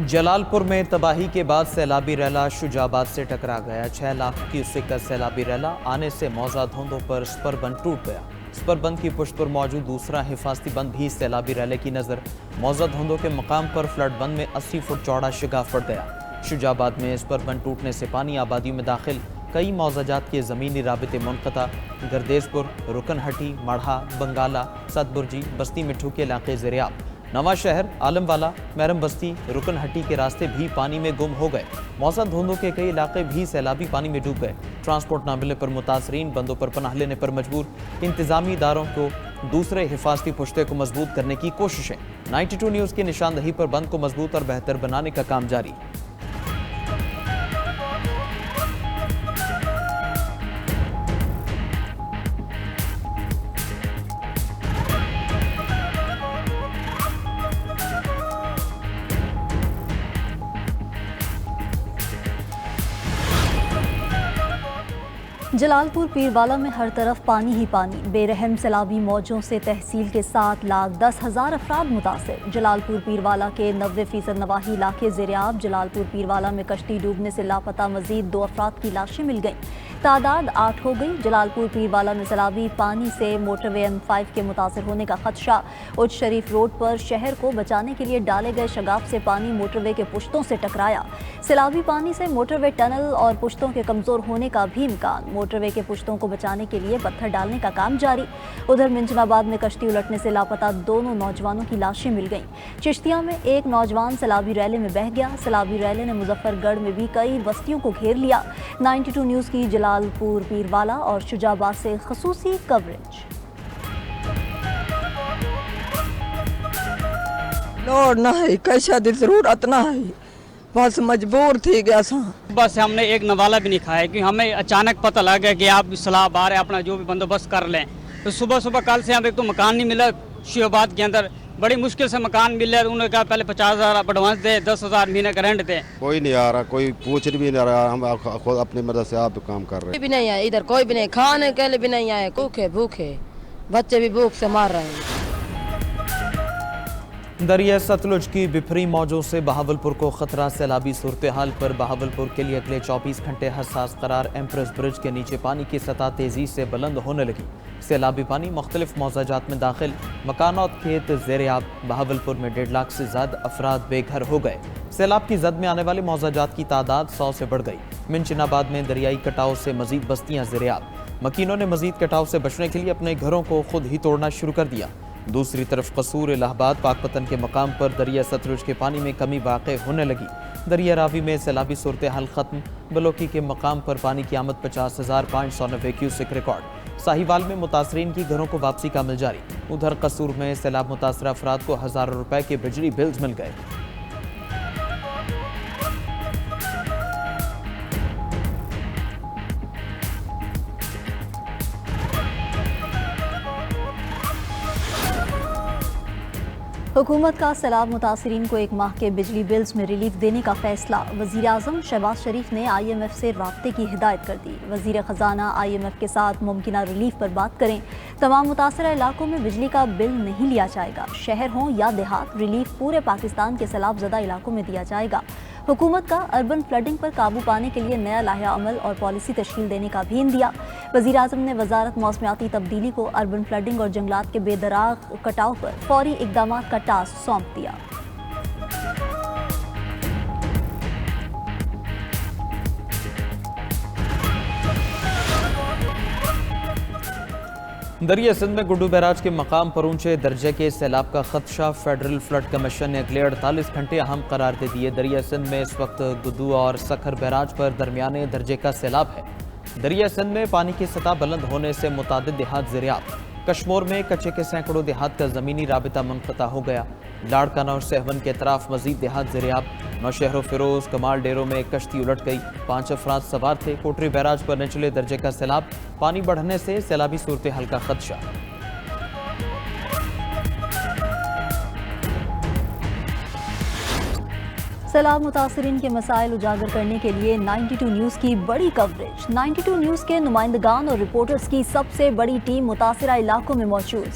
جلال پور میں تباہی کے بعد سیلابی ریلا شجاع آباد سے ٹکرا گیا۔ 6 لاکھ کیوسک کا سیلابی ریلا آنے سے موزہ دھوندوں پر سپر بند ٹوٹ گیا۔ سپر بند کی پشت پر موجود دوسرا حفاظتی بند بھی سیلابی ریلے کی نظر موزہ دھوندوں کے مقام پر فلڈ بند میں 80 فٹ چوڑا شگاف پڑ گیا۔ شجاع آباد میں سپر بند ٹوٹنے سے پانی آبادیوں میں داخل، کئی موزہ جات کے زمینی رابطے منقطع۔ گردیز پور، رکن ہٹی، مڑھا، بنگالہ، ست برجی، بستی مٹھو کے علاقے زیریاب۔ نواں شہر، عالم والا، میرم بستی، رکن ہٹی کے راستے بھی پانی میں گم ہو گئے۔ موزہ دھوندوں کے کئی علاقے بھی سیلابی پانی میں ڈوب گئے۔ ٹرانسپورٹ نہ ملنے پر متاثرین بندوں پر پناہ لینے پر مجبور۔ انتظامی اداروں کو دوسرے حفاظتی پشتے کو مضبوط کرنے کی کوششیں۔ 92 نیوز کی نشاندہی پر بند کو مضبوط اور بہتر بنانے کا کام جاری۔ جلال پور پیروالا میں ہر طرف پانی ہی پانی۔ بے رحم سیلابی موجوں سے تحصیل کے 7,10,000 افراد متاثر۔ جلال پور پیروالا کے 90% نواحی علاقے زیریاب۔ جلال پور پیروالا میں کشتی ڈوبنے سے لاپتہ مزید 2 افراد کی لاشیں مل گئیں، تعداد 8 ہو گئی۔ جلال پور پیروالا میں سیلابی پانی سے موٹر وے M5 کے متاثر ہونے کا خدشہ۔ اچ شریف روڈ پر شہر کو بچانے کے لیے ڈالے گئے شگاف سے پانی موٹر وے کے پشتوں سے ٹکرایا۔ سیلابی پانی سے موٹر وے ٹنل اور پشتوں کے کمزور ہونے کا بھی امکان۔ موٹر وے کے پشتوں کو بچانے کے لیے پتھر ڈالنے کا کام جاری۔ ادھر منجن آباد میں کشتی الٹنے سے لاپتہ دونوں نوجوانوں کی لاشیں مل گئیں۔ چشتیہ میں ایک نوجوان سیلابی ریلے میں بہہ گیا۔ سیلابی ریلے نے مظفر گڑھ میں بھی کئی بستیوں کو گھیر لیا۔ 92 نیوز کی جلال پور پیروالا اور شجاع آباد سے خصوصی کوریج۔ لوڑ نہ ہے، کیسا دی ضرورت نہ ہے، بس مجبور تھی گیا سا۔ بس ہم نے ایک نوالہ بھی نہیں کھایا کیونکہ ہمیں اچانک پتہ لگ گیا کہ آپ سیلاب آ رہے ہیں، اپنا جو بھی بندوبست کر لیں۔ تو صبح کل سے ہم ایک تو مکان نہیں ملا شجاع آباد کے اندر، بڑی مشکل سے مکان مل رہا ہے۔ انہوں نے کہا پہلے 50,000 آپ ایڈوانس دے، 10,000 مہینے کا رینٹ دے۔ کوئی نہیں آ رہا، کوئی پوچھ بھی نہیں رہا، ہم خود اپنی مدد سے آپ کام کر رہے ہیں۔ کوئی بھی نہیں آئے ادھر، کوئی بھی نہیں، کھانے کے لیے بھی نہیں آئے، بھوکے بچے بھی بھوک سے مار رہے ہیں۔ دریا ستلج کی بپھری موجوں سے بہاولپور کو خطرہ۔ سیلابی صورتحال پر بہاولپور کے لیے اگلے 24 گھنٹے حساس قرار۔ ایمپریس برج کے نیچے پانی کی سطح تیزی سے بلند ہونے لگی۔ سیلابی پانی مختلف موزہ جات میں داخل، مکانات کھیت زیریاب۔ بہاولپور میں 1.5 لاکھ سے زیادہ افراد بے گھر ہو گئے۔ سیلاب کی زد میں آنے والے موزہ جات کی تعداد 100 سے بڑھ گئی۔ منچن آباد میں دریائی کٹاؤ سے مزید بستیاں زیریاب۔ مکینوں نے مزید کٹاؤ سے بچنے کے لیے اپنے گھروں کو خود ہی توڑنا شروع کر دیا۔ دوسری طرف قصور، الہ آباد، پاکپتن کے مقام پر دریا ستلج کے پانی میں کمی واقع ہونے لگی۔ دریا راوی میں سیلابی صورتحال ختم۔ بلوکی کے مقام پر پانی کی آمد 50,590 کیوسک ریکارڈ۔ ساہیوال میں متاثرین کی گھروں کو واپسی کا عمل جاری۔ ادھر قصور میں سیلاب متاثرہ افراد کو ہزاروں روپے کے بجلی بلز مل گئے۔ حکومت کا سیلاب متاثرین کو 1 ماہ کے بجلی بلز میں ریلیف دینے کا فیصلہ۔ وزیر اعظم شہباز شریف نے IMF سے رابطے کی ہدایت کر دی۔ وزیر خزانہ IMF کے ساتھ ممکنہ ریلیف پر بات کریں۔ تمام متاثرہ علاقوں میں بجلی کا بل نہیں لیا جائے گا۔ شہر ہوں یا دیہات، ریلیف پورے پاکستان کے سیلاب زدہ علاقوں میں دیا جائے گا۔ حکومت کا اربن فلڈنگ پر قابو پانے کے لیے نیا لائحہ عمل اور پالیسی تشکیل دینے کا بھی عندیہ۔ وزیر اعظم نے وزارت موسمیاتی تبدیلی کو اربن فلڈنگ اور جنگلات کے بے دراغ کٹاؤ پر فوری اقدامات کا ٹاسک سونپ دیا۔ دریا سندھ میں گڈو بیراج کے مقام پر اونچے درجے کے سیلاب کا خدشہ۔ فیڈرل فلڈ کمیشن نے اگلے 48 گھنٹے اہم قرار دے دیے۔ دریا سندھ میں اس وقت گڈو اور سکھر بیراج پر درمیانے درجے کا سیلاب ہے۔ دریا سندھ میں پانی کی سطح بلند ہونے سے متعدد دیہات زیریاب۔ کشمور میں کچے کے سینکڑوں دیہات کا زمینی رابطہ منقطع ہو گیا۔ لاڑکانہ اور سہون کے اطراف مزید دیہات زیریاب۔ نوشہر و فیروز کمال ڈیروں میں کشتی الٹ گئی، 5 افراد سوار تھے۔ کوٹری بیراج پر نچلے درجے کا سیلاب، پانی بڑھنے سے سیلابی صورتحال کا خدشہ۔ سیلاب متاثرین کے مسائل اجاگر کرنے کے لیے 92 نیوز کی بڑی کوریج۔ 92 نیوز کے نمائندگان اور رپورٹرز کی سب سے بڑی ٹیم متاثرہ علاقوں میں موجود۔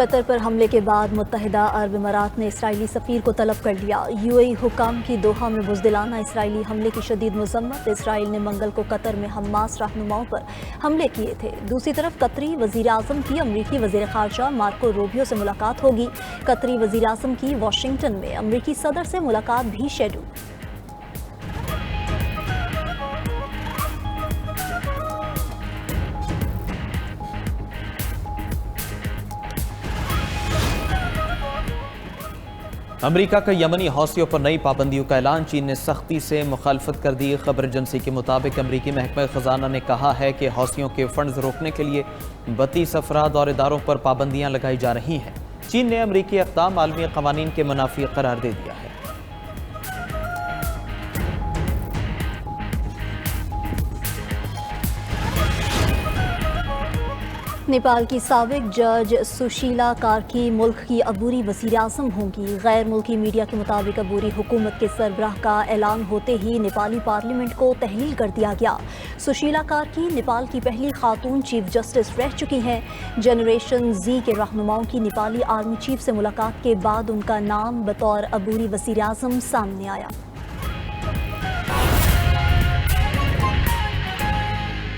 قطر پر حملے کے بعد متحدہ عرب امارات نے اسرائیلی سفیر کو طلب کر لیا۔ UAE حکام کی دوحہ میں بزدلانہ اسرائیلی حملے کی شدید مذمت۔ اسرائیل نے منگل کو قطر میں حماس رہنماؤں پر حملے کیے تھے۔ دوسری طرف قطری وزیر اعظم کی امریکی وزیر خارجہ مارکو روبیو سے ملاقات ہوگی۔ قطری وزیر اعظم کی واشنگٹن میں امریکی صدر سے ملاقات بھی شیڈول۔ امریکہ کا یمنی حوثیوں پر نئی پابندیوں کا اعلان، چین نے سختی سے مخالفت کر دی۔ خبر ایجنسی کے مطابق امریکی محکمہ خزانہ نے کہا ہے کہ حوثیوں کے فنڈز روکنے کے لیے 32 افراد اور اداروں پر پابندیاں لگائی جا رہی ہیں۔ چین نے امریکی اقدام عالمی قوانین کے منافی قرار دے دیا ہے۔ نیپال کی سابق جج سشیلا کارکی ملک کی عبوری وزیر اعظم ہوں گی۔ غیر ملکی میڈیا کے مطابق عبوری حکومت کے سربراہ کا اعلان ہوتے ہی نیپالی پارلیمنٹ کو تحلیل کر دیا گیا۔ سشیلا کارکی نیپال کی پہلی خاتون چیف جسٹس رہ چکی ہیں۔ جنریشن زی کے رہنماؤں کی نیپالی آرمی چیف سے ملاقات کے بعد ان کا نام بطور عبوری وزیر اعظم سامنے آیا۔